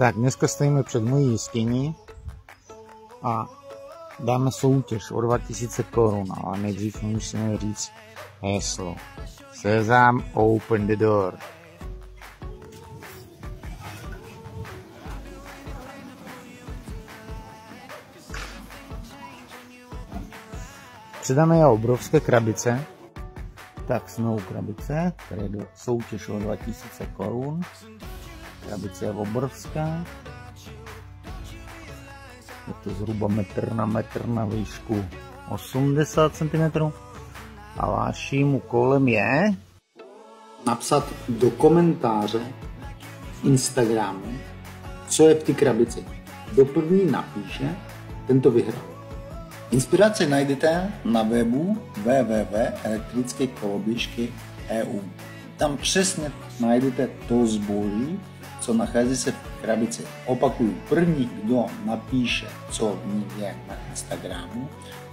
Tak, dneska stojíme před mojí jeskyní a dáme soutěž o 2000 korun, ale nejdřív musíme říct heslo. Sezam, open the door. Předáme je obrovské krabice. Tak jsme u krabice, které je soutěž o 2000 korun. Krabice je obrovská. Je to zhruba metr na výšku 80 cm. A vaším úkolem je napsat do komentáře Instagramu, co je v té krabici. Kdo první napíše, ten to vyhrál. Inspiraci najdete na webu www.elektrickekoloběžky.eu. Tam přesně najdete to zboží, co nachází se v krabici. Opakuju, první, kdo napíše, co v ní je na Instagramu,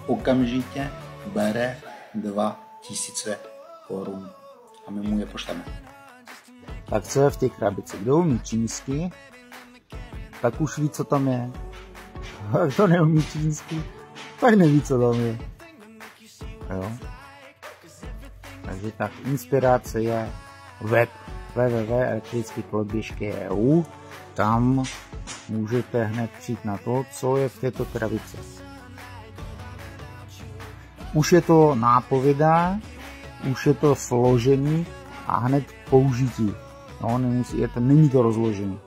okamžitě bere 2000 korun a my mu je pošleme. Tak co je v té krabici? Kdo umí čínsky, tak už ví, co tam je. A kdo neumí čínsky, tak neví, co tam je. Jo? Takže tak, inspirace je web www.elektrickekoloběžky.eu. Tam můžete hned přijít na to, co je v této krabici. Už je to nápověda, už je to složení a hned použití. No, není to rozložení.